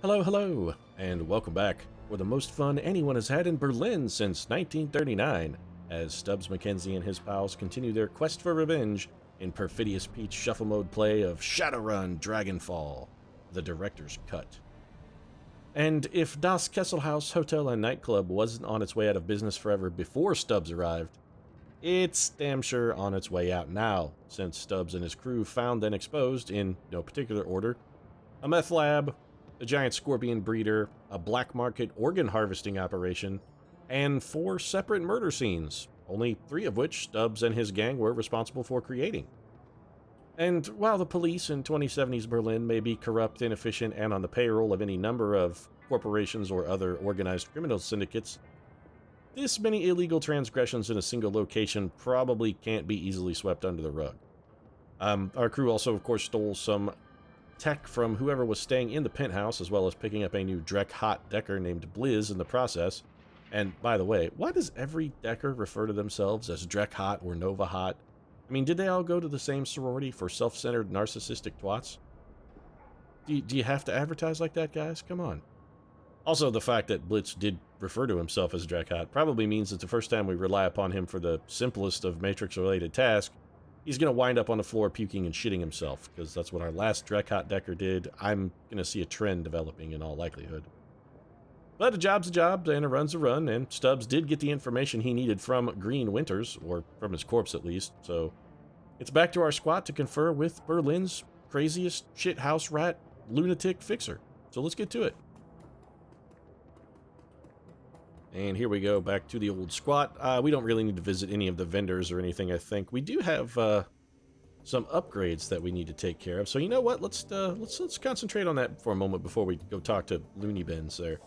Hello, hello, and welcome back for the most fun anyone has had in Berlin since 1939, as Stubbs McKenzie and his pals continue their quest for revenge in Perfidious Pete's shuffle mode play of Shadowrun Dragonfall, the director's cut. And if Das Kesselhaus Hotel and Nightclub wasn't on its way out of business forever before Stubbs arrived, it's damn sure on its way out now, since Stubbs and his crew found and exposed, in no particular order, a meth lab, a giant scorpion breeder, a black market organ harvesting operation, and 4 separate murder scenes, only 3 of which Stubbs and his gang were responsible for creating. And while the police in 2070s Berlin may be corrupt, inefficient, and on the payroll of any number of corporations or other organized criminal syndicates, this many illegal transgressions in a single location probably can't be easily swept under the rug. Our crew also, of course, stole some tech from whoever was staying in the penthouse, as well as picking up a new Drek Hot Decker named Blizz in the process. And by the way, why does every Decker refer to themselves as Drek Hot or Nova Hot? I mean, did they all go to the same sorority for self-centered narcissistic twats? Do you have to advertise like that, guys? Come on. Also, the fact that Blitz did refer to himself as Drek Hot probably means that the first time we rely upon him for the simplest of Matrix-related tasks, he's going to wind up on the floor puking and shitting himself, because that's what our last Drek Hot Decker did. I'm going to see a trend developing in all likelihood. But a job's a job, and a run's a run, and Stubbs did get the information he needed from Green Winters, or from his corpse at least, so it's back to our squat to confer with Berlin's craziest shithouse rat lunatic fixer. So let's get to it. And here we go, back to the old squat. We don't really need to visit any of the vendors or anything, I think. We do have some upgrades that we need to take care of. So you know what? Let's concentrate on that for a moment before we go talk to Looney Bins there.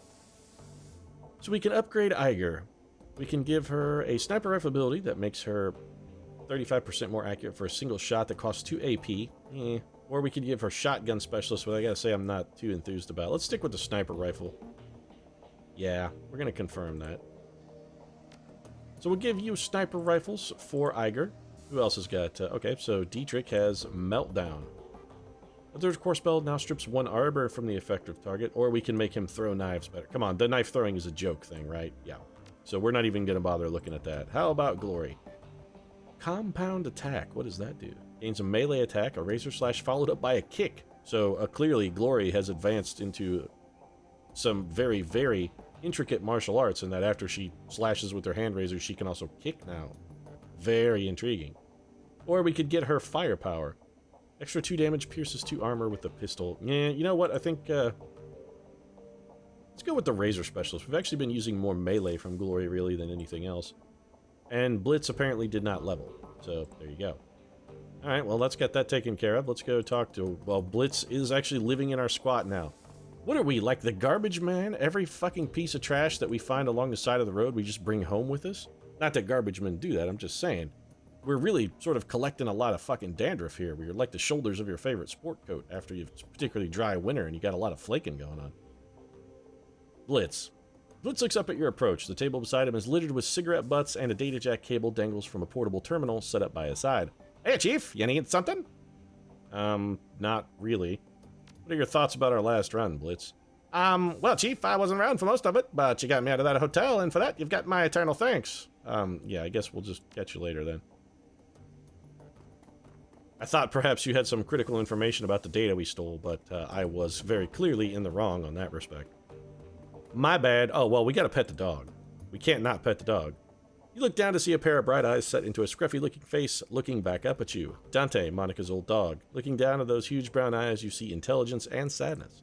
So we can upgrade Iger. We can give her a sniper rifle ability that makes her 35% more accurate for a single shot that costs 2 AP. Or we could give her shotgun specialist, but I gotta say I'm not too enthused about. Let's stick with the sniper rifle. Yeah, we're going to confirm that. So we'll give you sniper rifles for Iger. Who else has got... okay, so Dietrich has Meltdown. The third core spell now strips 1 arbor from the effective target, or we can make him throw knives better. Come on, the knife throwing is a joke thing, right? Yeah. So we're not even going to bother looking at that. How about Glory? Compound attack. What does that do? Gains a melee attack, a razor slash followed up by a kick. So clearly Glory has advanced into some very, very intricate martial arts, and that after she slashes with her hand razor, she can also kick now. Very intriguing. Or we could get her firepower. Extra 2 damage, pierces 2 armor with the pistol. Yeah, you know what? I think, let's go with the razor specialist. We've actually been using more melee from Glory, really, than anything else. And Blitz apparently did not level. So, there you go. Alright, well, let's get that taken care of. Let's go talk to... well, Blitz is actually living in our squat now. What are we, like the garbage man? Every fucking piece of trash that we find along the side of the road we just bring home with us? Not that garbage men do that, I'm just saying. We're really sort of collecting a lot of fucking dandruff here. We're like the shoulders of your favorite sport coat after you've particularly dry winter and you got a lot of flaking going on. Blitz. Blitz looks up at your approach. The table beside him is littered with cigarette butts, and a data jack cable dangles from a portable terminal set up by his side. Hey, Chief, you need something? Not really. What are your thoughts about our last run, Blitz? Well, Chief, I wasn't around for most of it, but you got me out of that hotel, and for that, you've got my eternal thanks. Yeah, I guess we'll just catch you later, then. I thought perhaps you had some critical information about the data we stole, but I was very clearly in the wrong on that respect. My bad. Oh, well, we gotta pet the dog. We can't not pet the dog. You look down to see a pair of bright eyes set into a scruffy-looking face looking back up at you. Dante, Monica's old dog. Looking down at those huge brown eyes, you see intelligence and sadness.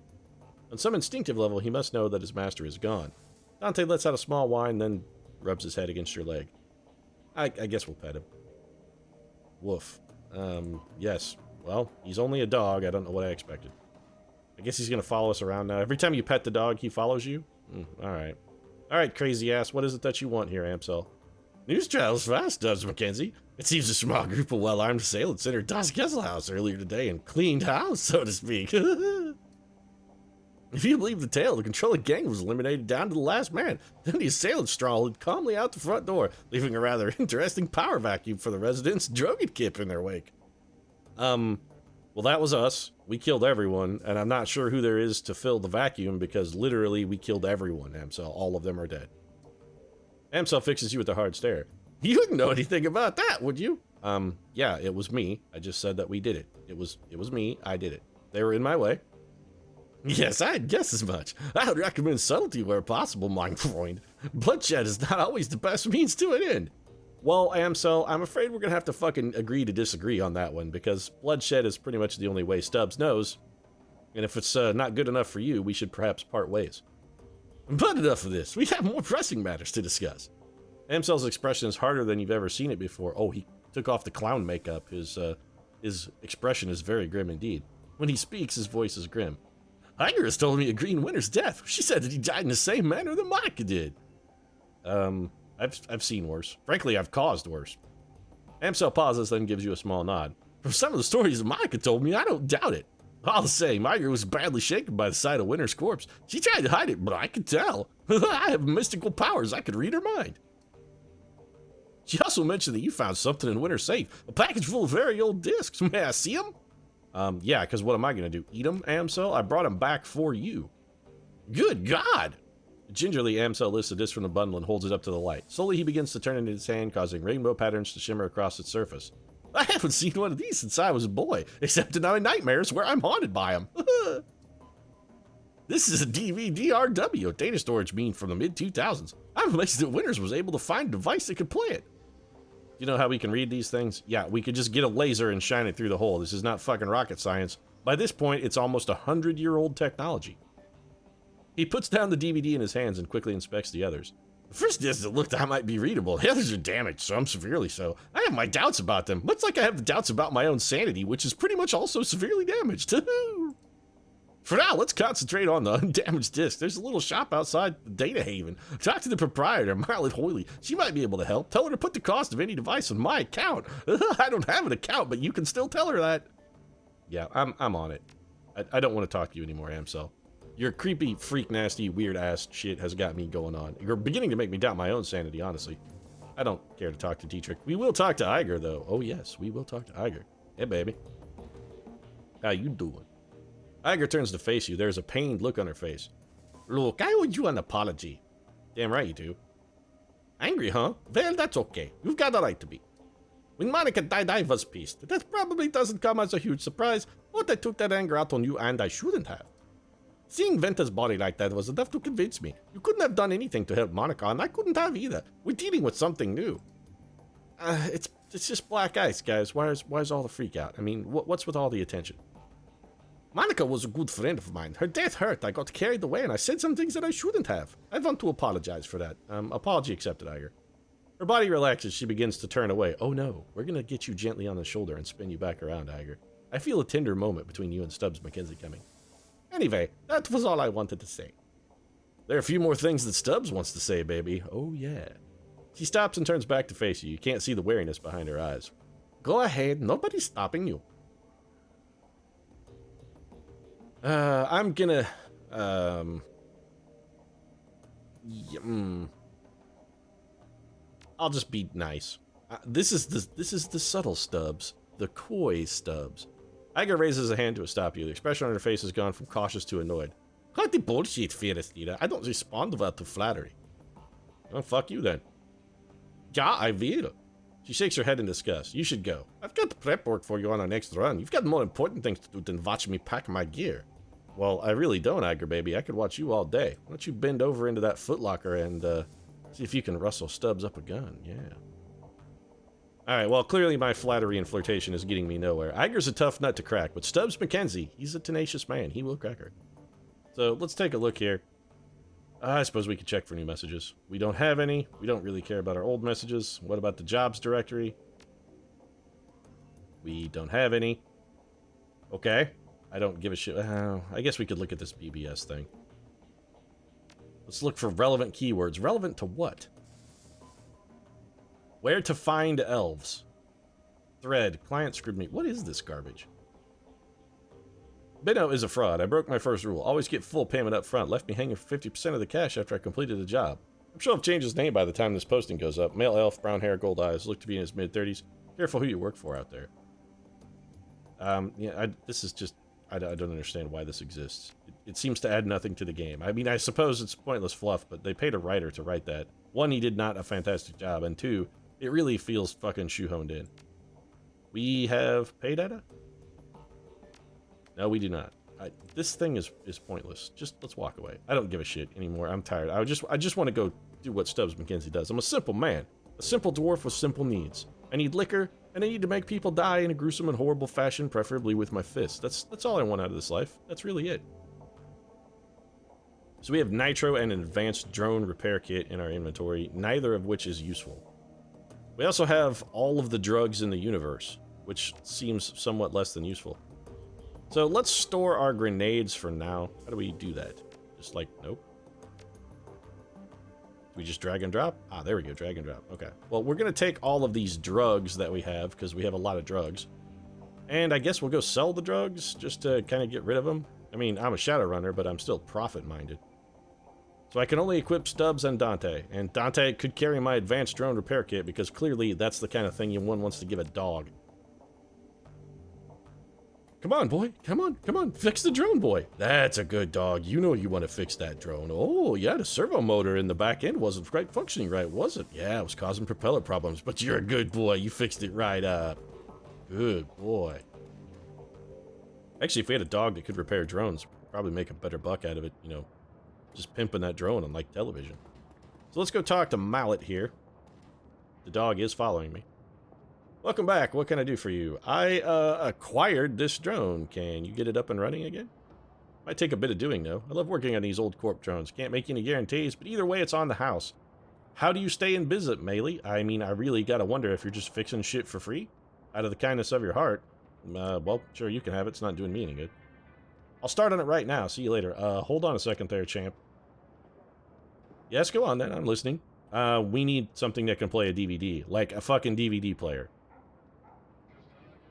On some instinctive level, he must know that his master is gone. Dante lets out a small whine, then rubs his head against your leg. I guess we'll pet him. Woof. Yes. Well, he's only a dog. I don't know what I expected. I guess he's gonna follow us around now. Every time you pet the dog, he follows you? Alright. Alright, crazy ass. What is it that you want here, Amsel? News travels fast, Stubbs McKenzie. It seems a small group of well-armed assailants entered Das Kesselhaus earlier today and cleaned house, so to speak. If you believe the tale, the controlling gang was eliminated down to the last man. Then the assailants strolled calmly out the front door, leaving a rather interesting power vacuum for the residents' Drogen kip in their wake. Well, that was us. We killed everyone, and I'm not sure who there is to fill the vacuum because literally we killed everyone, Amsel. All of them are dead. Amsel fixes you with a hard stare. You wouldn't know anything about that, would you? Yeah, it was me. I just said that we did it. It was me. I did it. They were in my way. Yes, I'd guess as much. I would recommend subtlety where possible, mein Freund. Bloodshed is not always the best means to an end. Well, Amsel, I'm afraid we're gonna have to fucking agree to disagree on that one, because bloodshed is pretty much the only way Stubbs knows. And if it's not good enough for you, we should perhaps part ways. But enough of this. We have more pressing matters to discuss. Amsel's expression is harder than you've ever seen it before. Oh, he took off the clown makeup. His expression is very grim indeed. When he speaks, his voice is grim. Iger has told me of Green Winter's death. She said that he died in the same manner that Monica did. I've seen worse. Frankly, I've caused worse. Amsel pauses, then gives you a small nod. From some of the stories that Monica told me, I don't doubt it. All the same, Iger was badly shaken by the sight of Winter's corpse. She tried to hide it, but I could tell. I have mystical powers. I could read her mind. She also mentioned that you found something in Winter's safe. A package full of very old discs. May I see them? Yeah, because what am I going to do? Eat them, Amsel? I brought them back for you. Good God! Gingerly, Amsel lifts the disc from the bundle and holds it up to the light. Slowly, he begins to turn it in his hand, causing rainbow patterns to shimmer across its surface. I haven't seen one of these since I was a boy, except in my nightmares where I'm haunted by them. This is a DVD-RW, a data storage mean from the mid-2000s. I'm amazed that Winters was able to find a device that could play it. You know how we can read these things? Yeah, we could just get a laser and shine it through the hole. This is not fucking rocket science. By this point, it's almost 100-year-old technology. He puts down the DVD in his hands and quickly inspects the others. The first disc that looked like I might be readable. The others are damaged, some severely so. I have my doubts about them, much like I have the doubts about my own sanity, which is pretty much also severely damaged. For now, let's concentrate on the undamaged disc. There's a little shop outside the Data Haven. Talk to the proprietor, Marlet Hoyley. She might be able to help. Tell her to put the cost of any device on my account. I don't have an account, but you can still tell her that. Yeah, I'm on it. I don't want to talk to you anymore, Amsel. Your creepy, freak, nasty, weird-ass shit has got me going on. You're beginning to make me doubt my own sanity, honestly. I don't care to talk to Dietrich. We will talk to Iger, though. Oh, yes, we will talk to Iger. Hey, baby. How you doing? Iger turns to face you. There's a pained look on her face. Look, I owe you an apology. Damn right you do. Angry, huh? Well, that's okay. You've got a right to be. When Monica died, I was pissed. That probably doesn't come as a huge surprise, but I took that anger out on you, and I shouldn't have. Seeing Venta's body like that was enough to convince me. You couldn't have done anything to help Monica, and I couldn't have either. We're dealing with something new. It's just black ice, guys. Why's all the freak out? I mean, what's with all the attention? Monica was a good friend of mine. Her death hurt. I got carried away, and I said some things that I shouldn't have. I want to apologize for that. Apology accepted, Iger. Her body relaxes. She begins to turn away. Oh no, we're gonna get you gently on the shoulder and spin you back around, Iger. I feel a tender moment between you and Stubbs McKenzie coming. Anyway, that was all I wanted to say. There are a few more things that Stubbs wants to say, baby. Oh, yeah. She stops and turns back to face you. You can't see the wariness behind her eyes. Go ahead. Nobody's stopping you. I'm gonna... I'll just be nice. This is the subtle Stubbs. The coy Stubbs. Iger raises a hand to stop you. The expression on her face has gone from cautious to annoyed. Cut the bullshit, Fiorestida. I don't respond well to flattery. Oh, fuck you then. Yeah, I will. She shakes her head in disgust. You should go. I've got the prep work for you on our next run. You've got more important things to do than watch me pack my gear. Well, I really don't, Iger baby. I could watch you all day. Why don't you bend over into that footlocker and see if you can rustle Stubbs up a gun? Yeah. Alright, well, clearly my flattery and flirtation is getting me nowhere. Iger's a tough nut to crack, but Stubbs McKenzie, he's a tenacious man. He will crack her. So, let's take a look here. I suppose we could check for new messages. We don't have any. We don't really care about our old messages. What about the jobs directory? We don't have any. Okay. I don't give a shit. I guess we could look at this BBS thing. Let's look for relevant keywords. Relevant to what? Where to find elves. Thread. Client screwed me. What is this garbage? Benno is a fraud. I broke my first rule. Always get full payment up front. Left me hanging for 50% of the cash after I completed the job. I'm sure I'll change his name by the time this posting goes up. Male elf, brown hair, gold eyes. Look to be in his mid-30s. Careful who you work for out there. Yeah, this is just I don't understand why this exists. It seems to add nothing to the game. I mean, I suppose it's pointless fluff, but they paid a writer to write that. One, he did not a fantastic job, and two, it really feels fucking shoehorned in. We have pay data? No, we do not. This thing is pointless. Just let's walk away. I don't give a shit anymore. I'm tired. I just want to go do what Stubbs McKenzie does. I'm a simple man. A simple dwarf with simple needs. I need liquor, and I need to make people die in a gruesome and horrible fashion, preferably with my fists. That's all I want out of this life. That's really it. So we have nitro and an advanced drone repair kit in our inventory, neither of which is useful. We also have all of the drugs in the universe, which seems somewhat less than useful. So let's store our grenades for now. How do we do that? Just like, nope. We just drag and drop? Ah, there we go, drag and drop. Okay. Well, we're going to take all of these drugs that we have, because we have a lot of drugs. And I guess we'll go sell the drugs, just to kind of get rid of them. I mean, I'm a Shadowrunner, but I'm still profit-minded. So I can only equip Stubbs and Dante. And Dante could carry my advanced drone repair kit, because clearly that's the kind of thing one wants to give a dog. Come on, boy. Come on, come on. Fix the drone, boy. That's a good dog. You know you want to fix that drone. Oh, yeah, the servo motor in the back end wasn't quite functioning right, was it? Yeah, it was causing propeller problems, but you're a good boy. You fixed it right up. Good boy. Actually, if we had a dog that could repair drones, we'd probably make a better buck out of it, you know, just pimping that drone on, like, television. So let's go talk to Mallet here. The dog is following me. Welcome back. What can I do for you? I acquired this drone. Can you get it up and running again? Might take a bit of doing, though. I love working on these old corp drones. Can't make any guarantees, but either way, it's on the house. How do you stay in business, Melee? I mean, I really gotta wonder if you're just fixing shit for free? Out of the kindness of your heart. Well, sure, you can have it. It's not doing me any good. I'll start on it right now. See you later. Hold on a second there, champ. Yes, go on then. I'm listening. We need something that can play a DVD. Like a fucking DVD player.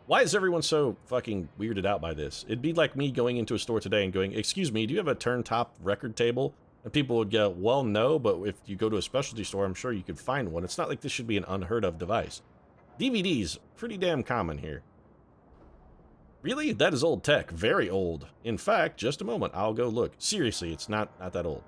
Why is everyone so fucking weirded out by this? It'd be like me going into a store today and going, excuse me, do you have a turntop record table? And people would go, well, no, but if you go to a specialty store, I'm sure you could find one. It's not like this should be an unheard of device. DVDs, pretty damn common here. Really? That is old tech. Very old. In fact, just a moment, I'll go look. Seriously, it's not that old.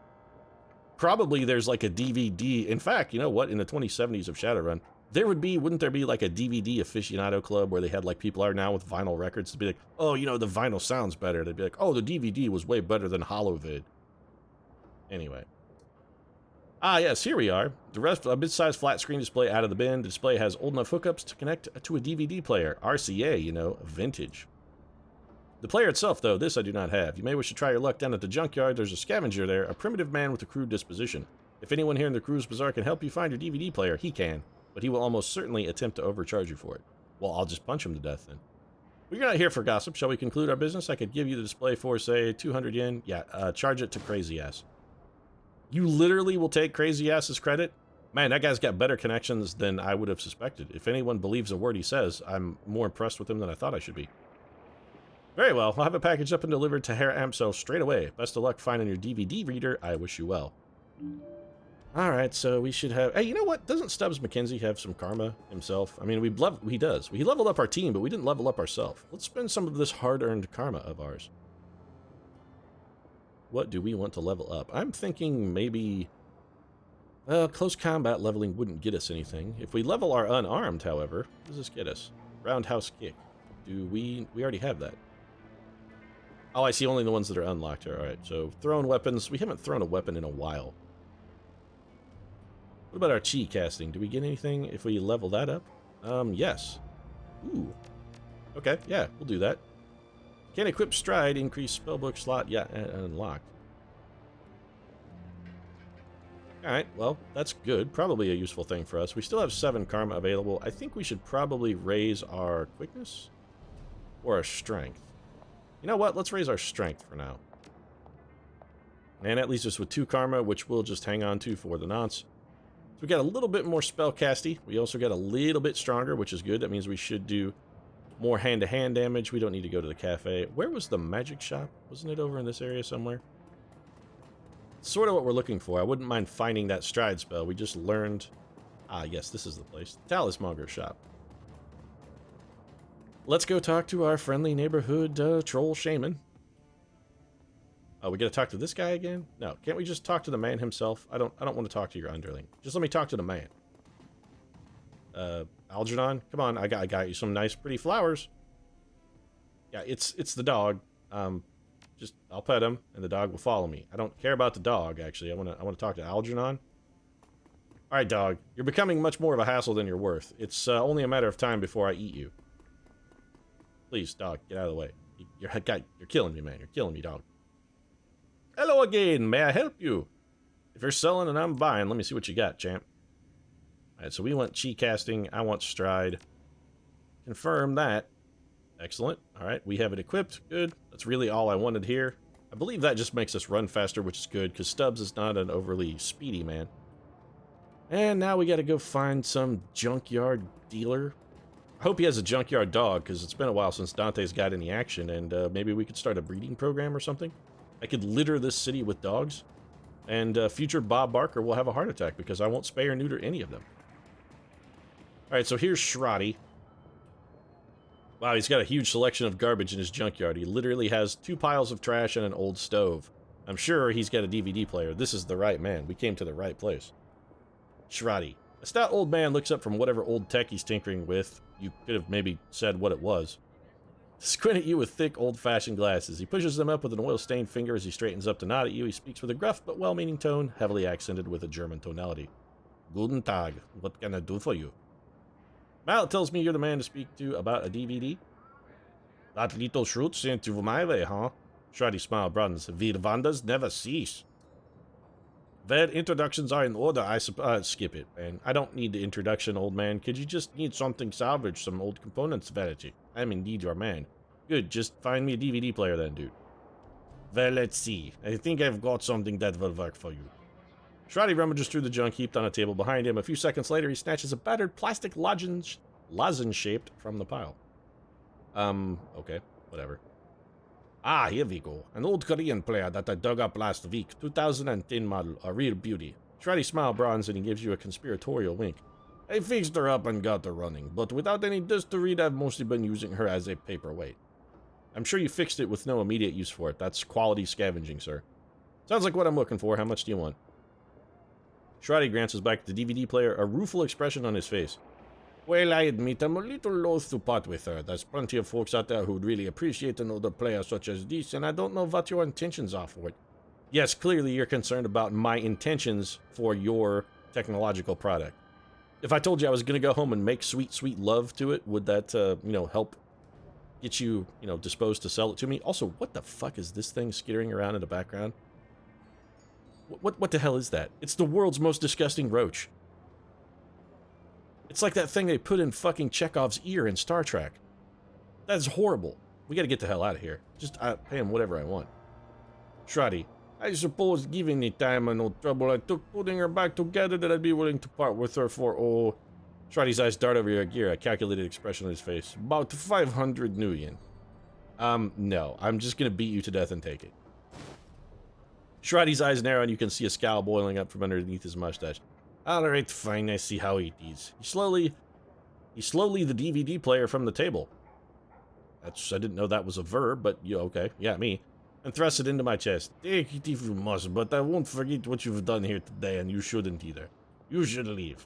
Probably there's like a DVD. In fact, you know what? In the 2070s of Shadowrun, wouldn't there be like a DVD aficionado club where they had like people are now with vinyl records to be like, oh, you know, the vinyl sounds better. They'd be like, oh, the DVD was way better than Holovid. Anyway. Ah, yes, here we are. The rest, a mid-sized flat screen display out of the bin. The display has old enough hookups to connect to a DVD player. RCA, you know, vintage. The player itself, though, this I do not have. You may wish to try your luck down at the junkyard. There's a scavenger there, a primitive man with a crude disposition. If anyone here in the Cruise Bazaar can help you find your DVD player, he can. But he will almost certainly attempt to overcharge you for it. Well, I'll just punch him to death then. Well, you're not here for gossip. Shall we conclude our business? I could give you the display for, say, 200 yen. Yeah, charge it to Crazy Ass. You literally will take Crazy Ass's credit? Man, that guy's got better connections than I would have suspected. If anyone believes a word he says, I'm more impressed with him than I thought I should be. Very well. I'll have it packaged up and delivered to Herr Amso straight away. Best of luck finding your DVD reader. I wish you well. Alright, so we should have... Hey, you know what? Doesn't Stubbs McKenzie have some karma himself? I mean, he does. He leveled up our team, but we didn't level up ourselves. Let's spend some of this hard-earned karma of ours. What do we want to level up? I'm thinking maybe... close combat leveling wouldn't get us anything. If we level our unarmed, however, what does this get us? Roundhouse kick. Do we already have that. Oh, I see only the ones that are unlocked here. Alright, so thrown weapons. We haven't thrown a weapon in a while. What about our chi casting? Do we get anything if we level that up? Yes. Ooh. Okay, yeah, we'll do that. Can equip stride, increase spellbook slot, yeah, unlocked. Alright, well, that's good. Probably a useful thing for us. We still have 7 karma available. I think we should probably raise our quickness or our strength. You know what? Let's raise our strength for now. And that leaves us with 2 karma, which we'll just hang on to for the nonce. So we got a little bit more spellcasty. We also got a little bit stronger, which is good. That means we should do more hand-to-hand damage. We don't need to go to the cafe. Where was the magic shop? Wasn't it over in this area somewhere? Sort of what we're looking for. I wouldn't mind finding that stride spell. We just learned... Ah, yes, this is the place. Talismonger shop. Let's go talk to our friendly neighborhood troll shaman. Oh, we gotta talk to this guy again? No, can't we just talk to the man himself? I don't want to talk to your underling. Just let me talk to the man. Algernon, come on, I got you some nice pretty flowers. Yeah, it's the dog. Just I'll pet him and the dog will follow me. I don't care about the dog actually. I want to talk to Algernon. All right, dog. You're becoming much more of a hassle than you're worth. It's only a matter of time before I eat you. Please, dog, get out of the way. You're killing me, man. You're killing me, dog. Hello again. May I help you? If you're selling and I'm buying, let me see what you got, champ. All right, so we want chi casting. I want stride. Confirm that. Excellent. All right, we have it equipped. Good. That's really all I wanted here. I believe that just makes us run faster, which is good, because Stubbs is not an overly speedy man. And now we got to go find some junkyard dealer. I hope he has a junkyard dog, because it's been a while since Dante's got any action, and maybe we could start a breeding program or something. I could litter this city with dogs, and future Bob Barker will have a heart attack, because I won't spay or neuter any of them. Alright, so here's Shrotty. Wow, he's got a huge selection of garbage in his junkyard. He literally has 2 piles of trash and an old stove. I'm sure he's got a DVD player. This is the right man. We came to the right place. Shrotty. A stout old man looks up from whatever old tech he's tinkering with. You could have maybe said what it was. Squint at you with thick, old-fashioned glasses. He pushes them up with an oil-stained finger as he straightens up to nod at you. He speaks with a gruff but well-meaning tone, heavily accented with a German tonality. Guten Tag. What can I do for you? Mallet tells me you're the man to speak to about a DVD. That little Schrute sent you my way, huh? Shrotty smile broadens. Wir wonders never cease. Well, introductions are in order, I suppose. Skip it, man. I don't need the introduction, old man. Could you just need something salvaged, some old components, Verity? I'm indeed your man. Good, just find me a DVD player then, dude. Well, let's see. I think I've got something that will work for you. Shrotty rummages through the junk heaped on a table behind him. A few seconds later, he snatches a battered plastic lozenge-shaped from the pile. Okay, whatever. Ah, here we go. An old Korean player that I dug up last week. 2010 model, a real beauty. Shrotty smile bronze and he gives you a conspiratorial wink. I fixed her up and got her running, but without any dust to read, I've mostly been using her as a paperweight. I'm sure you fixed it with no immediate use for it. That's quality scavenging, sir. Sounds like what I'm looking for. How much do you want? Shrotty glances back at the DVD player, a rueful expression on his face. Well, I admit I'm a little loath to part with her. There's plenty of folks out there who'd really appreciate an older player such as this, and I don't know what your intentions are for it. Yes, clearly you're concerned about my intentions for your technological product. If I told you I was going to go home and make sweet, sweet love to it, would that, help get you, disposed to sell it to me? Also, what the fuck is this thing skittering around in the background? What the hell is that? It's the world's most disgusting roach. It's like that thing they put in fucking Chekhov's ear in Star Trek. That's horrible. We gotta get the hell out of here. Just pay him whatever I want. Shrotty, I suppose giving the time and no trouble I took putting her back together that I'd be willing to part with her for, Shrotty's eyes dart over your gear, a calculated expression on his face. About 500 million. No. I'm just gonna beat you to death and take it. Shrotty's eyes narrow and you can see a scowl boiling up from underneath his mustache. Alright, fine, I see how it is. He slowly the DVD player from the table. I didn't know that was a verb, but okay, yeah, me. And thrust it into my chest. Take it if you must, but I won't forget what you've done here today, and you shouldn't either. You should leave.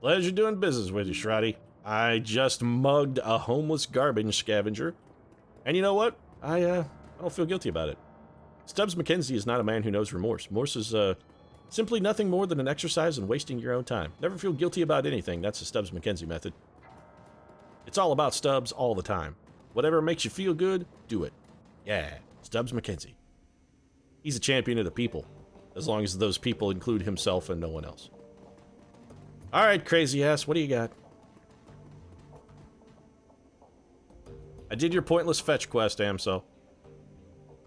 Pleasure doing business with you, Shrotty. I just mugged a homeless garbage scavenger. And you know what? I don't feel guilty about it. Stubbs McKenzie is not a man who knows remorse. Remorse is, simply nothing more than an exercise in wasting your own time. Never feel guilty about anything. That's the Stubbs McKenzie method. It's all about Stubbs all the time. Whatever makes you feel good, do it. Yeah, Stubbs McKenzie. He's a champion of the people, as long as those people include himself and no one else. Alright, crazy ass, what do you got? I did your pointless fetch quest, Amsel.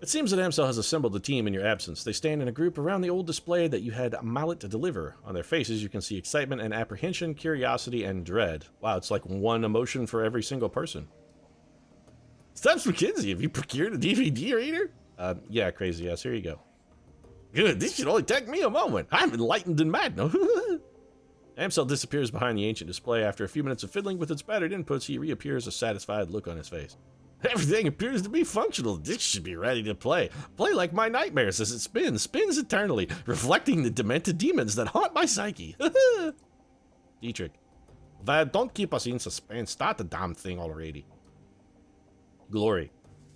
It seems that Amsel has assembled a team in your absence. They stand in a group around the old display that you had Mallet to deliver. On their faces, you can see excitement and apprehension, curiosity, and dread. Wow, it's like one emotion for every single person. Stubbs McKenzie, have you procured a DVD reader? Yeah, crazy ass, here you go. Good, this should only take me a moment. I'm enlightened and mad, no? Amsel disappears behind the ancient display. After a few minutes of fiddling with its battered inputs, he reappears, a satisfied look on his face. Everything appears to be functional. This should be ready to play. Play like my nightmares as it spins eternally, reflecting the demented demons that haunt my psyche. Dietrich. Well, don't keep us in suspense. Start the damn thing already. Glory.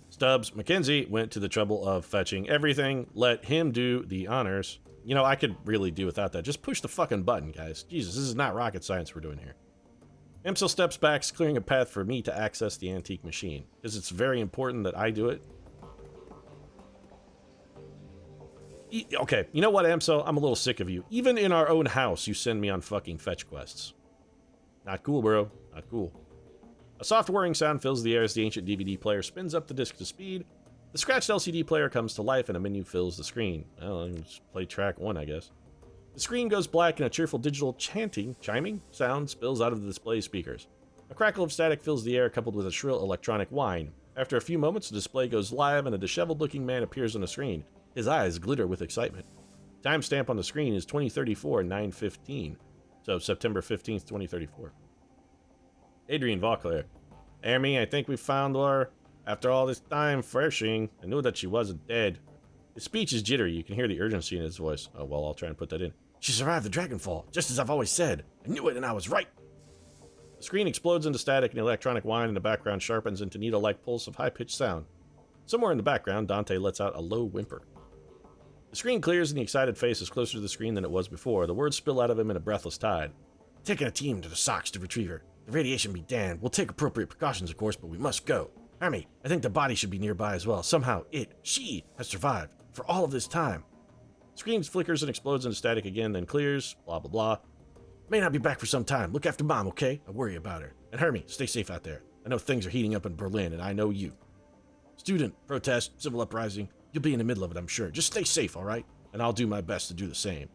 Stubbs McKenzie went to the trouble of fetching everything. Let him do the honors. You know, I could really do without that. Just push the fucking button, guys. Jesus, this is not rocket science we're doing here. Amsel steps back, clearing a path for me to access the antique machine, because it's very important that I do it. Okay, you know what, Amsel? I'm a little sick of you. Even in our own house, you send me on fucking fetch quests. Not cool, bro. Not cool. A soft whirring sound fills the air as the ancient DVD player spins up the disc to speed. The scratched LCD player comes to life and a menu fills the screen. Well, let's play track 1, I guess. The screen goes black and a cheerful digital chiming sound spills out of the display speakers. A crackle of static fills the air, coupled with a shrill electronic whine. After a few moments, the display goes live and a disheveled-looking man appears on the screen. His eyes glitter with excitement. Timestamp on the screen is 2034 9:15, so September 15th, 2034. Adrian Vauclair. Amy, I think we found her. After all this time freshing, I knew that she wasn't dead. His speech is jittery. You can hear the urgency in his voice. Oh, well, I'll try and put that in. She survived the Dragonfall, just as I've always said. I knew it and I was right. The screen explodes into static and electronic whine in the background sharpens into needle-like pulse of high-pitched sound. Somewhere in the background, Dante lets out a low whimper. The screen clears and the excited face is closer to the screen than it was before. The words spill out of him in a breathless tide. Taking a team to the Sox to retrieve her. The radiation be damned. We'll take appropriate precautions, of course, but we must go. Hermie, I think the body should be nearby as well. Somehow she has survived for all of this time. Screen flickers and explodes into static again, then clears, blah blah blah. May not be back for some time. Look after Mom, okay? I worry about her. And Hermie, stay safe out there. I know things are heating up in Berlin, and I know you. Student, protest, civil uprising. You'll be in the middle of it, I'm sure. Just stay safe, all right? And I'll do my best to do the same.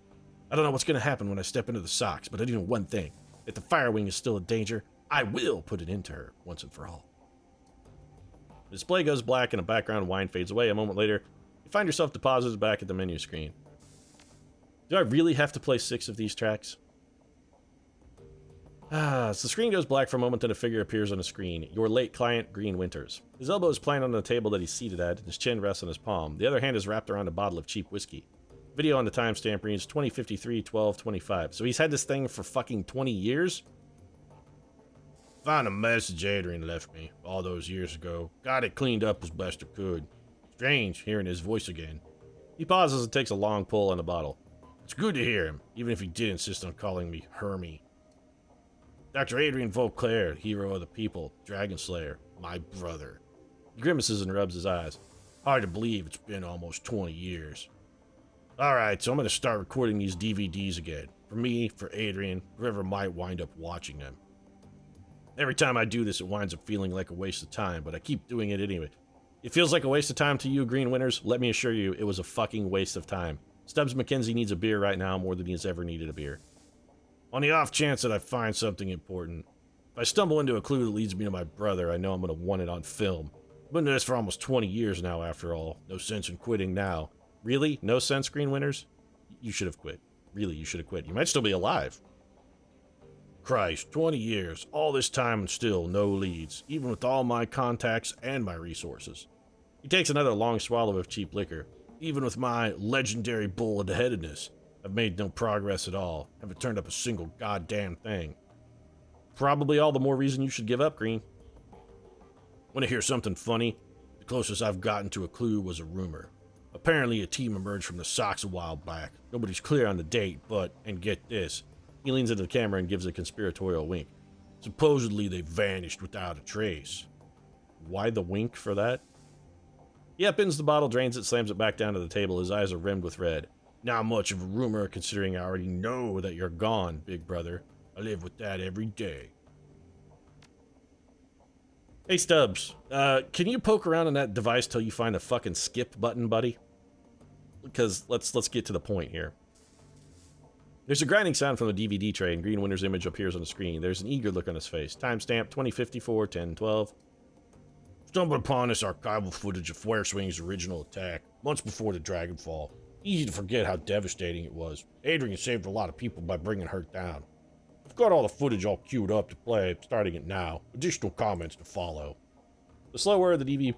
I don't know what's going to happen when I step into the Sox, but I do know one thing. If the Fire Wing is still a danger, I will put it into her once and for all. The display goes black and a background whine fades away. A moment later, you find yourself deposited back at the menu screen. Do I really have to play 6 of these tracks? So the screen goes black for a moment, then a figure appears on the screen. Your late client, Green Winters. His elbow is planted on the table that he's seated at, and his chin rests on his palm. The other hand is wrapped around a bottle of cheap whiskey. Video on the timestamp reads 2053-12-25. So he's had this thing for fucking 20 years? Found a message Adrian left me all those years ago. Got it cleaned up as best I could. Strange hearing his voice again. He pauses and takes a long pull on the bottle. It's good to hear him, even if he did insist on calling me Hermie. Dr. Adrian Vauclair, hero of the people, Dragon Slayer, my brother. He grimaces and rubs his eyes. Hard to believe it's been almost 20 years. Alright, so I'm going to start recording these DVDs again. For me, for Adrian, whoever might wind up watching them. Every time I do this, it winds up feeling like a waste of time, but I keep doing it anyway. It feels like a waste of time to you, Green Winters. Let me assure you, it was a fucking waste of time. Stubbs McKenzie needs a beer right now more than he's ever needed a beer. On the off chance that I find something important, if I stumble into a clue that leads me to my brother, I know I'm going to want it on film. I've been doing this for almost 20 years now, after all. No sense in quitting now. Really? No sense, Green Winters? You should have quit. Really, you should have quit. You might still be alive. Christ, 20 years, all this time and still no leads, even with all my contacts and my resources. He takes another long swallow of cheap liquor. Even with my legendary bull-headedness, I've made no progress at all. Haven't turned up a single goddamn thing. Probably all the more reason you should give up, Green. Want to hear something funny? The closest I've gotten to a clue was a rumor. Apparently a team emerged from the Sox a while back. Nobody's clear on the date, but, and get this, he leans into the camera and gives a conspiratorial wink. Supposedly they vanished without a trace. Why the wink for that? He upends the bottle, drains it, slams it back down to the table. His eyes are rimmed with red. Not much of a rumor, considering I already know that you're gone, big brother. I live with that every day. Hey Stubbs, can you poke around on that device till you find a fucking skip button, buddy? Because let's get to the point here. There's a grinding sound from the DVD tray, and Green Winters' image appears on the screen. There's an eager look on his face. Timestamp 2054-10-12. Stumbled upon this archival footage of Flareswing's original attack, months before the Dragonfall. Easy to forget how devastating it was. Adrian saved a lot of people by bringing her down. I've got all the footage all queued up to play, starting it now. Additional comments to follow. The slow whir of the DVD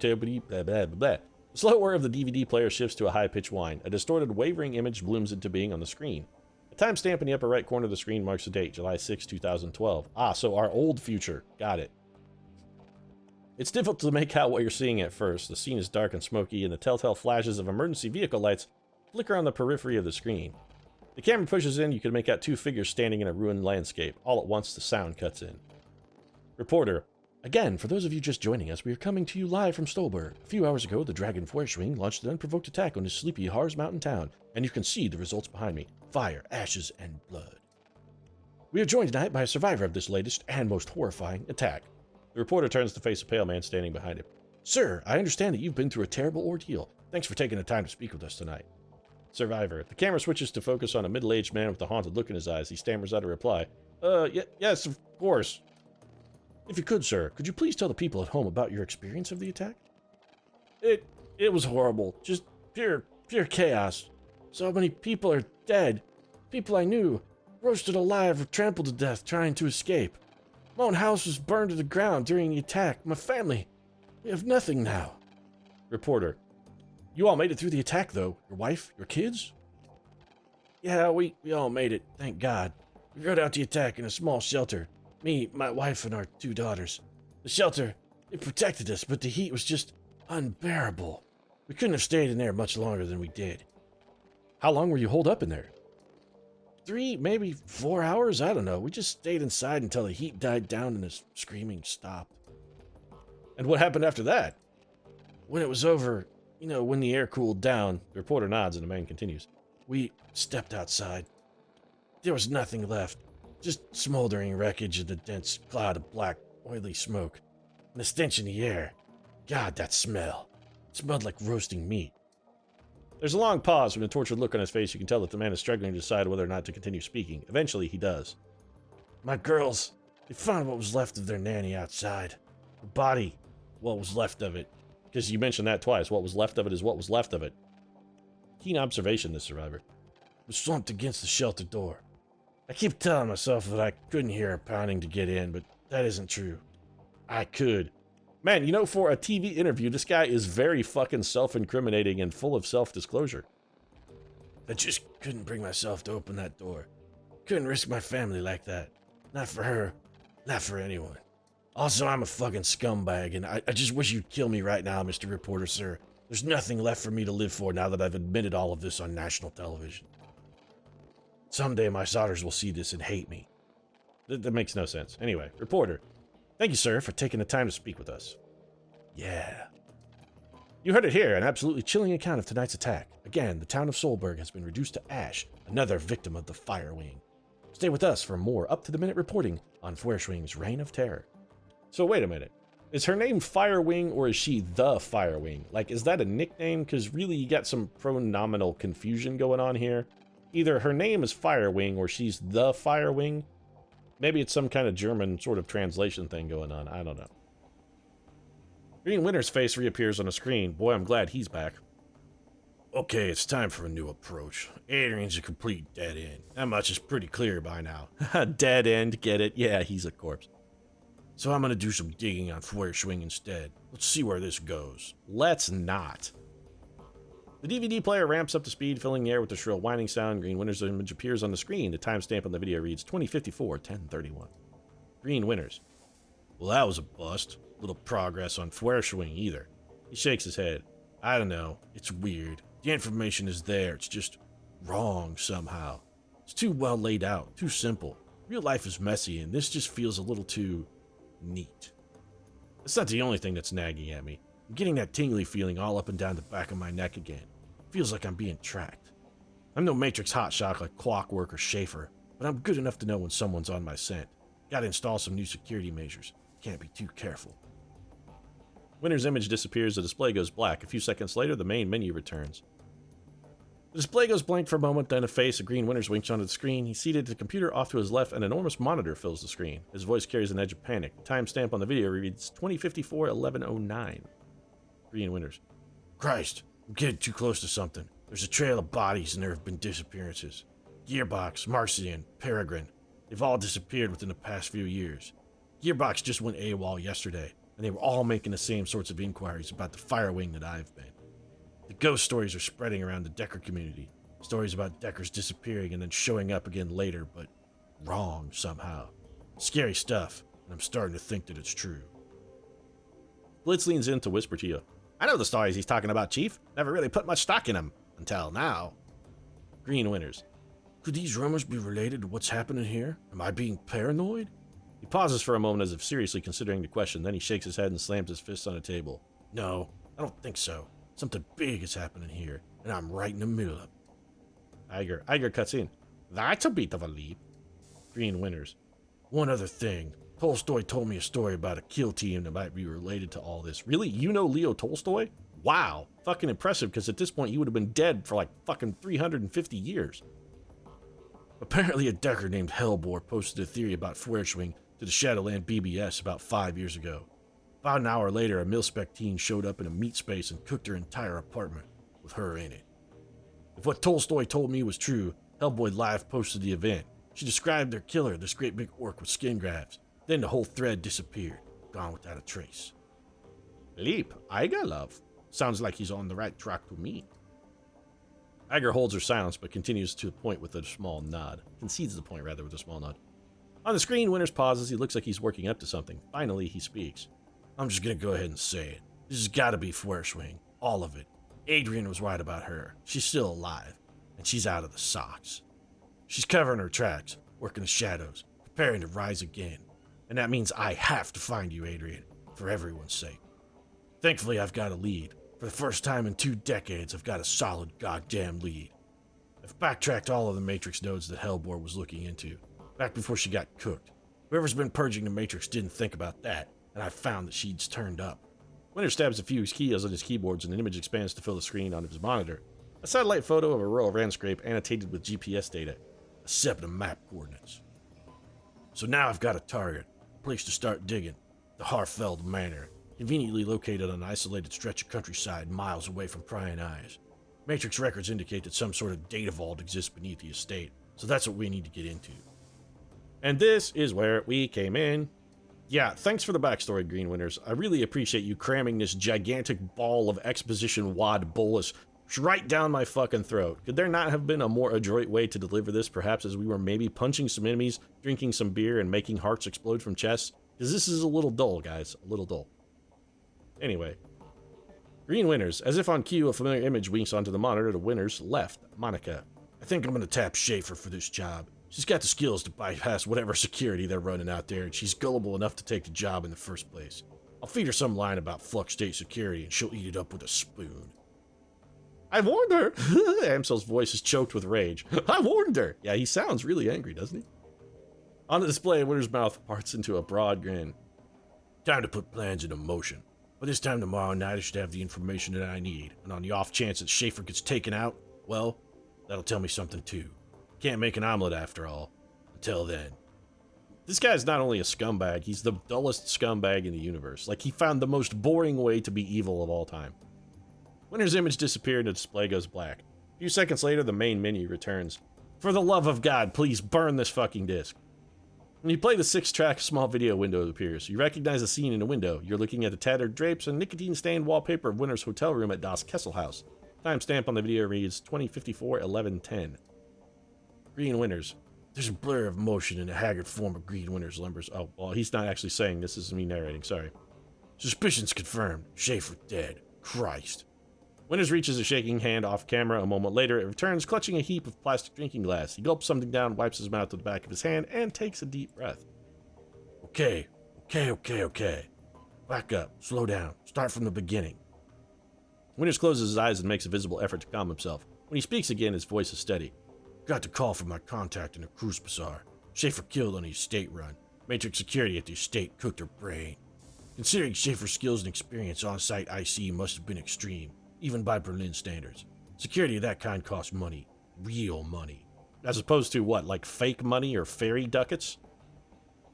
player shifts to a high-pitched whine. A distorted, wavering image blooms into being on the screen. A timestamp in the upper right corner of the screen marks the date, July 6, 2012. Ah, so our old future. Got it. It's difficult to make out what you're seeing at first. The scene is dark and smoky, and the telltale flashes of emergency vehicle lights flicker on the periphery of the screen. The camera pushes in, you can make out two figures standing in a ruined landscape. All at once, the sound cuts in. Reporter. Again, for those of you just joining us, we are coming to you live from Stolberg. A few hours ago, the Dragonfall launched an unprovoked attack on this sleepy Harz Mountain town, and you can see the results behind me. Fire, ashes, and blood. We are joined tonight by a survivor of this latest and most horrifying attack. The reporter turns to face a pale man standing behind him. Sir, I understand that you've been through a terrible ordeal. Thanks for taking the time to speak with us tonight. Survivor. The camera switches to focus on a middle-aged man with a haunted look in his eyes. He stammers out a reply. Yes, of course. If you could, sir, could you please tell the people at home about your experience of the attack? It was horrible. Just pure chaos. So many people are dead. People I knew, roasted alive or trampled to death trying to escape. My own house was burned to the ground during the attack. My family, we have nothing now. Reporter. You all made it through the attack, though. Your wife? Your kids? Yeah, we all made it, thank God. We rode out the attack in a small shelter. Me, my wife, and our 2 daughters. The shelter, it protected us, but the heat was just unbearable. We couldn't have stayed in there much longer than we did. How long were you holed up in there? 3, maybe 4 hours? I don't know. We just stayed inside until the heat died down and the screaming stopped. And what happened after that? When it was over, when the air cooled down, the reporter nods and the man continues. We stepped outside. There was nothing left. Just smoldering wreckage and a dense cloud of black, oily smoke. And the stench in the air. God, that smell. It smelled like roasting meat. There's a long pause. From the tortured look on his face, you can tell that the man is struggling to decide whether or not to continue speaking. Eventually, he does. My girls, they found what was left of their nanny outside. Her body, what was left of it. Because you mentioned that twice. What was left of it is what was left of it. Keen observation, this survivor. Was slumped against the shelter door. I keep telling myself that I couldn't hear her pounding to get in, but that isn't true. I could. Man, for a TV interview, this guy is very fucking self-incriminating and full of self-disclosure. I just couldn't bring myself to open that door. Couldn't risk my family like that. Not for her. Not for anyone. Also, I'm a fucking scumbag, and I just wish you'd kill me right now, Mr. Reporter, sir. There's nothing left for me to live for now that I've admitted all of this on national television. Someday my daughters will see this and hate me. That makes no sense. Anyway, reporter. Thank you, sir, for taking the time to speak with us. Yeah. You heard it here, an absolutely chilling account of tonight's attack. Again, the town of Solberg has been reduced to ash, another victim of the Firewing. Stay with us for more up-to-the-minute reporting on Feuerschwing's Reign of Terror. So wait a minute. Is her name Firewing or is she the Firewing? Like, is that a nickname? Because really, you got some pronominal confusion going on here. Either her name is Firewing or she's the Firewing. Maybe it's some kind of German sort of translation thing going on. I don't know. Green Winter's face reappears on the screen. Boy, I'm glad he's back. Okay, it's time for a new approach. Adrian's a complete dead end. That much is pretty clear by now. Dead end, get it? Yeah, he's a corpse. So I'm gonna do some digging on Feuerschwing instead. Let's see where this goes. Let's not. The DVD player ramps up to speed, filling the air with a shrill whining sound. Green Winter's image appears on the screen. The timestamp on the video reads 2054-1031. Green Winters. Well, that was a bust. Little progress on Feuerschwing either. He shakes his head. I don't know. It's weird. The information is there. It's just wrong somehow. It's too well laid out. Too simple. Real life is messy, and this just feels a little too neat. That's not the only thing that's nagging at me. I'm getting that tingly feeling all up and down the back of my neck again. Feels like I'm being tracked. I'm no Matrix hotshock like Clockwork or Schaefer, but I'm good enough to know when someone's on my scent. Gotta install some new security measures. Can't be too careful. Winter's image disappears, the display goes black. A few seconds later, the main menu returns. The display goes blank for a moment, then a face of Green Winters winks onto the screen. He's seated at the computer off to his left, an enormous monitor fills the screen. His voice carries an edge of panic. The timestamp on the video reads 2054-1109. Green Winters. Christ, I'm getting too close to something. There's a trail of bodies and there have been disappearances. Gearbox, Marcian, Peregrine. They've all disappeared within the past few years. Gearbox just went AWOL yesterday, and they were all making the same sorts of inquiries about the fire wing that I've been. The ghost stories are spreading around the Decker community. Stories about Deckers disappearing and then showing up again later, but wrong somehow. Scary stuff, and I'm starting to think that it's true. Blitz leans in to whisper to you. I know the stories he's talking about, Chief. Never really put much stock in them. Until now. Green Winters. Could these rumors be related to what's happening here? Am I being paranoid? He pauses for a moment as if seriously considering the question, then he shakes his head and slams his fist on the table. No, I don't think so. Something big is happening here, and I'm right in the middle of it. Iger cuts in. That's a bit of a leap. Green Winters. One other thing. Tolstoy told me a story about a kill team that might be related to all this. Really? You know Leo Tolstoy? Wow. Fucking impressive, because at this point you would have been dead for like fucking 350 years. Apparently a Decker named Hellbore posted a theory about Fwerschwing to the Shadowland BBS about 5 years ago. About an hour later, a mil-spec teen showed up in a meat space and cooked her entire apartment, with her in it. If what Tolstoy told me was true, Hellboy live posted the event. She described their killer, this great big orc with skin grafts. Then the whole thread disappeared, gone without a trace. Leap, Iger love. Sounds like he's on the right track to me. Iger holds her silence, but continues to the point with a small nod. Concedes the point, rather, with a small nod. On the screen, Winters pauses. He looks like he's working up to something. Finally, he speaks. I'm just gonna go ahead and say it. This has gotta be Fwerschwing. All of it. Adrian was right about her. She's still alive, and she's out of the socks. She's covering her tracks, working the shadows, preparing to rise again. And that means I have to find you, Adrian, for everyone's sake. Thankfully, I've got a lead. For the first time in 2 decades, I've got a solid goddamn lead. I've backtracked all of the Matrix nodes that Hellbore was looking into, back before she got cooked. Whoever's been purging the Matrix didn't think about that, and I found that she'd turned up. Winter stabs a few keys on his keyboards, and an image expands to fill the screen on his monitor. A satellite photo of a rural landscape annotated with GPS data, a set of map coordinates. So now I've got a target. Place to start digging, the Harfeld Manor, conveniently located on an isolated stretch of countryside miles away from prying eyes. Matrix records indicate that some sort of data vault exists beneath the estate, so that's what we need to get into. And this is where we came in. Yeah, thanks for the backstory, Green Winters. I really appreciate you cramming this gigantic ball of exposition wad bolus right down my fucking throat. Could there not have been a more adroit way to deliver this, perhaps as we were maybe punching some enemies, drinking some beer, and making hearts explode from chests? Because this is a little dull, guys. A little dull. Anyway. Green Winters. As if on cue, a familiar image winks onto the monitor to Winters' left. Monica. I think I'm going to tap Schaefer for this job. She's got the skills to bypass whatever security they're running out there, and she's gullible enough to take the job in the first place. I'll feed her some line about Flux State security, and she'll eat it up with a spoon. I warned her! Amsel's voice is choked with rage. I warned her! Yeah, he sounds really angry, doesn't he? On the display, Winter's mouth parts into a broad grin. Time to put plans into motion. By this time tomorrow night, I should have the information that I need. And on the off chance that Schaefer gets taken out, well, that'll tell me something too. Can't make an omelet after all. Until then. This guy's not only a scumbag, he's the dullest scumbag in the universe. Like, he found the most boring way to be evil of all time. Winter's image disappeared and the display goes black. A few seconds later, the main menu returns. For the love of God, please burn this fucking disc. When you play the 6-track small video window appears. You recognize the scene in the window. You're looking at the tattered drapes and nicotine-stained wallpaper of Winter's hotel room at Das Kesselhaus. Timestamp on the video reads 2054-11-10. Green Winters. There's a blur of motion in the haggard form of Green Winters lumbers. Oh, well, he's not actually saying this. This is me narrating, sorry. Suspicions confirmed. Schaefer dead. Christ. Winters reaches a shaking hand off camera. A moment later, it returns, clutching a heap of plastic drinking glass. He gulps something down, wipes his mouth with the back of his hand, and takes a deep breath. Okay. Back up. Slow down. Start from the beginning. Winters closes his eyes and makes a visible effort to calm himself. When he speaks again, his voice is steady. Got the call from my contact in the Cruise Bazaar. Schaefer killed on the estate run. Matrix security at the estate cooked her brain. Considering Schaefer's skills and experience, on-site IC must have been extreme. Even by Berlin standards. Security of that kind costs money. Real money. As opposed to what, like fake money or fairy ducats?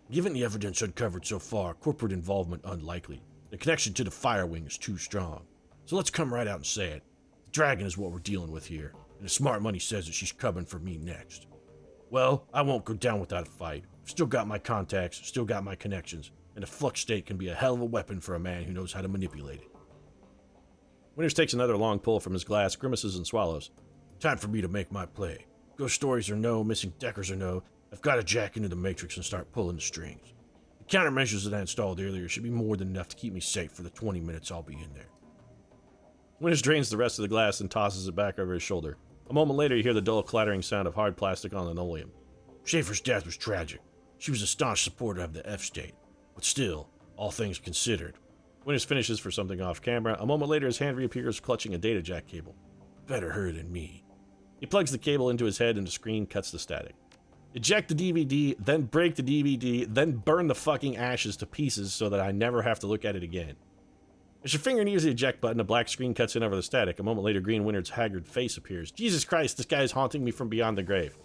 Given the evidence uncovered so far, corporate involvement unlikely. The connection to the fire wing is too strong. So let's come right out and say it. The dragon is what we're dealing with here, and the smart money says that she's coming for me next. Well, I won't go down without a fight. I've still got my contacts, still got my connections, and a flux state can be a hell of a weapon for a man who knows how to manipulate it. Winters takes another long pull from his glass, grimaces and swallows. Time for me to make my play. Ghost stories or no, missing deckers or no, I've got to jack into the Matrix and start pulling the strings. The countermeasures that I installed earlier should be more than enough to keep me safe for the 20 minutes I'll be in there. Winters drains the rest of the glass and tosses it back over his shoulder. A moment later, you hear the dull clattering sound of hard plastic on linoleum. Schaefer's death was tragic. She was a staunch supporter of the F-state. But still, all things considered. Winters finishes for something off camera. A moment later, his hand reappears clutching a data jack cable. Better her than me. He plugs the cable into his head and the screen cuts the static. Eject the DVD, then break the DVD, then burn the fucking ashes to pieces so that I never have to look at it again. As your finger nears the eject button, a black screen cuts in over the static. A moment later, Green Winters' haggard face appears. Jesus Christ, this guy is haunting me from beyond the grave.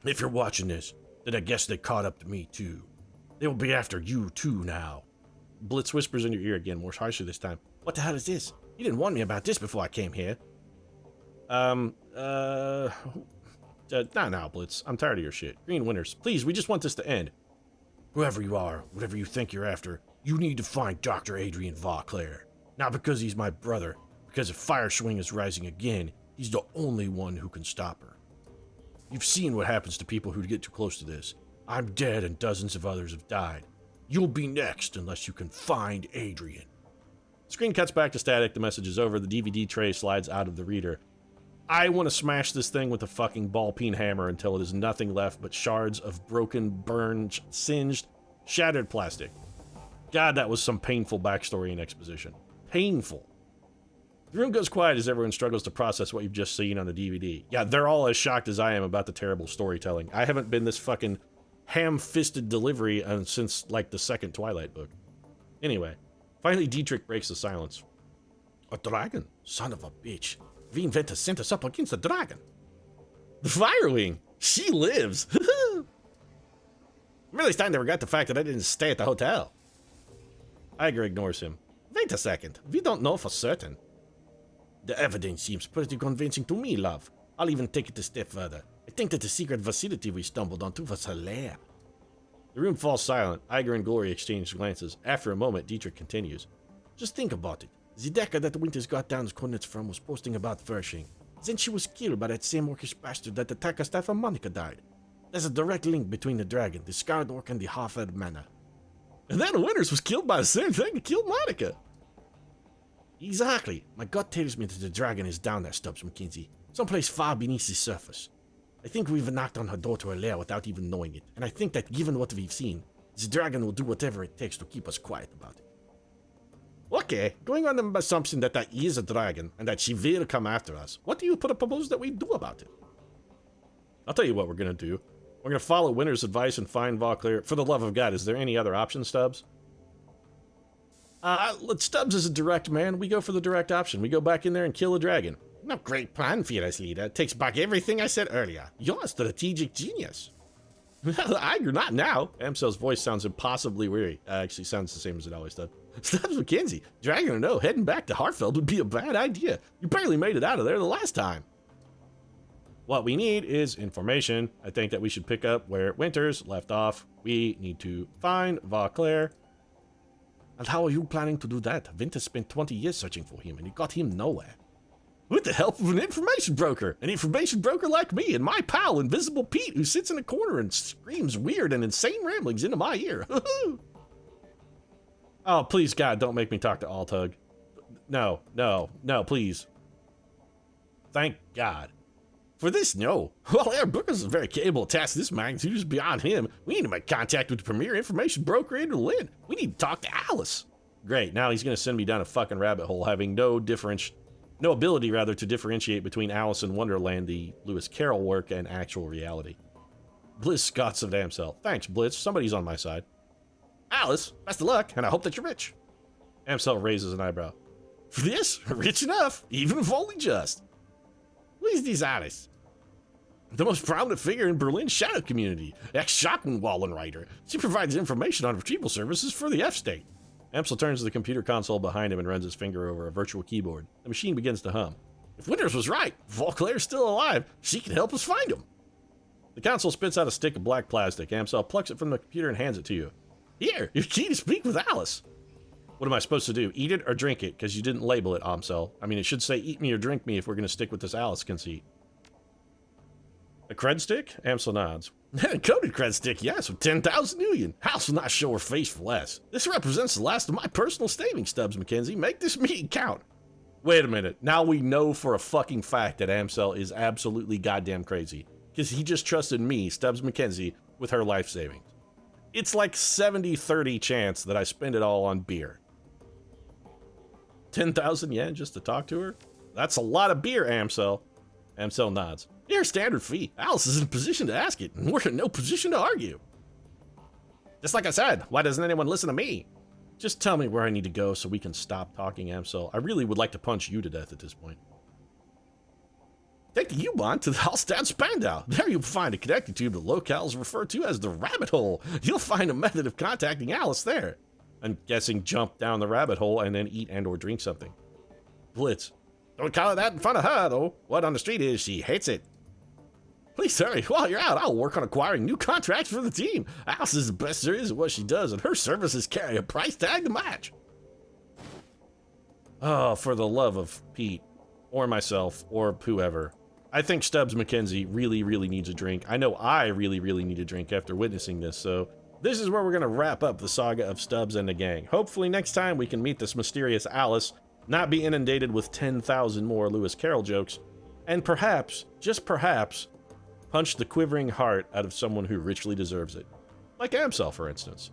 If you're watching this, then I guess they caught up to me too. They will be after you too now. Blitz whispers in your ear again, more harshly this time. What the hell is this? You didn't warn me about this before I came here. Now, Blitz. I'm tired of your shit. Green Winters, please, we just want this to end. Whoever you are, whatever you think you're after, you need to find Dr. Adrian Vauclair. Not because he's my brother, because if Fire Swing is rising again, he's the only one who can stop her. You've seen what happens to people who get too close to this. I'm dead and dozens of others have died. You'll be next unless you can find Adrian. Screen cuts back to static, the message is over, the DVD tray slides out of the reader. I want to smash this thing with a fucking ball-peen hammer until it is nothing left but shards of broken, burned, singed, shattered plastic. God, that was some painful backstory and exposition. Painful. The room goes quiet as everyone struggles to process what you've just seen on the DVD. Yeah, they're all as shocked as I am about the terrible storytelling. I haven't been this fucking ham-fisted delivery since, like, the second Twilight book. Anyway, finally Dietrich breaks the silence. A dragon? Son of a bitch. The inventor sent us up against the dragon. The Firewing! She lives! I'm really starting to regret the fact that I didn't stay at the hotel. Iger ignores him. Wait a second. We don't know for certain. The evidence seems pretty convincing to me, love. I'll even take it a step further. I think that the secret facility we stumbled onto was her lair. The room falls silent. Iger and Glory exchange glances. After a moment, Dietrich continues. Just think about it. The decker that Winters got down his coordinates from was posting about Fershing. Then she was killed by that same orcish bastard that attacked us after Monica died. There's a direct link between the dragon, the Scarred Orc, and the Half-Fed Manor. And then Winters was killed by the same thing that killed Monica. Exactly. My gut tells me that the dragon is down there, Stubbs McKenzie. Someplace far beneath the surface. I think we've knocked on her door to her lair without even knowing it. And I think that given what we've seen, the dragon will do whatever it takes to keep us quiet about it. Okay, going on the assumption that there is a dragon and that she will come after us, what do you propose that we do about it? I'll tell you what we're going to do. We're going to follow Winters' advice and find Vauclair. For the love of God, is there any other option, Stubbs? Stubbs is a direct man. We go for the direct option. We go back in there and kill a dragon. No great plan, Fearless Leader. It takes back everything I said earlier. You're a strategic genius. Well, Iger, not now. Amsel's voice sounds impossibly weary. Actually, sounds the same as it always does. Stubbs McKenzie, dragon or no, heading back to Hartfeld would be a bad idea. You barely made it out of there the last time. What we need is information. I think that we should pick up where Winters left off. We need to find Vauclair. And how are you planning to do that? Winters spent 20 years searching for him, and he got him nowhere. With the help of an information broker. An information broker like me and my pal, Invisible Pete, who sits in a corner and screams weird and insane ramblings into my ear. Oh, please, God, don't make me talk to Altug. No, please. Thank God. For this, no. Well, Aaron Booker's is very capable of tasks this magnitude is beyond him. We need to make contact with the premier information broker in Berlin. We need to talk to Alice. Great, now he's going to send me down a fucking rabbit hole, having no ability to differentiate between Alice in Wonderland, the Lewis Carroll work, and actual reality. Bliss scots of Amsel. Thanks, Blitz. Somebody's on my side. Alice, best of luck, and I hope that you're rich. Amsel raises an eyebrow. For this? Rich enough, even if only just. Who is this Alice? The most prominent figure in Berlin's shadow community, ex-Schottenwallenreiter. She provides information on retrieval services for the F-state. Amsel turns to the computer console behind him and runs his finger over a virtual keyboard. The machine begins to hum. If Winters was right, Vauclair's still alive. She can help us find him. The console spits out a stick of black plastic. Amsel plucks it from the computer and hands it to you. Here, your key to speak with Alice. What am I supposed to do? Eat it or drink it? Because you didn't label it, Amsel. I mean, it should say eat me or drink me if we're going to stick with this Alice conceit. A cred stick? Amsel nods. Coded cred stick, yes, with 10,000 million. Alice will not show her face for less. This represents the last of my personal savings, Stubbs McKenzie. Make this meeting count. Wait a minute. Now we know for a fucking fact that Amsel is absolutely goddamn crazy. Because he just trusted me, Stubbs McKenzie, with her life savings. It's like 70-30 chance that I spend it all on beer. 10,000 yen just to talk to her? That's a lot of beer, Amsel. Amsel nods. Your standard fee. Alice is in a position to ask it, and we're in no position to argue. Just like I said, why doesn't anyone listen to me? Just tell me where I need to go so we can stop talking, Amsel. I really would like to punch you to death at this point. Take the U-Bahn to the Hallstatt Spandau. There you'll find a connecting tube that locals refer to as the rabbit hole. You'll find a method of contacting Alice there. I'm guessing jump down the rabbit hole and then eat and or drink something. Blitz. Don't call it that in front of her, though. What on the street is, she hates it. Please hurry. While you're out, I'll work on acquiring new contracts for the team. Alice is the best there is at what she does, and her services carry a price tag to match. Oh, for the love of Pete, or myself, or whoever. I think Stubbs McKenzie really, really needs a drink. I know I really, really need a drink after witnessing this, so this is where we're going to wrap up the saga of Stubbs and the gang. Hopefully next time we can meet this mysterious Alice, not be inundated with 10,000 more Lewis Carroll jokes, and perhaps, just perhaps, punch the quivering heart out of someone who richly deserves it. Like Amsel, for instance.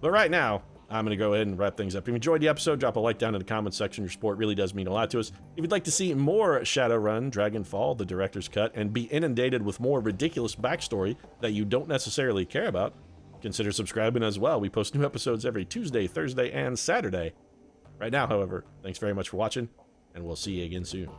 But right now, I'm going to go ahead and wrap things up. If you enjoyed the episode, drop a like down in the comments section. Your support really does mean a lot to us. If you'd like to see more Shadowrun, Dragonfall, the director's cut, and be inundated with more ridiculous backstory that you don't necessarily care about, consider subscribing as well. We post new episodes every Tuesday, Thursday, and Saturday. Right now, however, thanks very much for watching, and we'll see you again soon.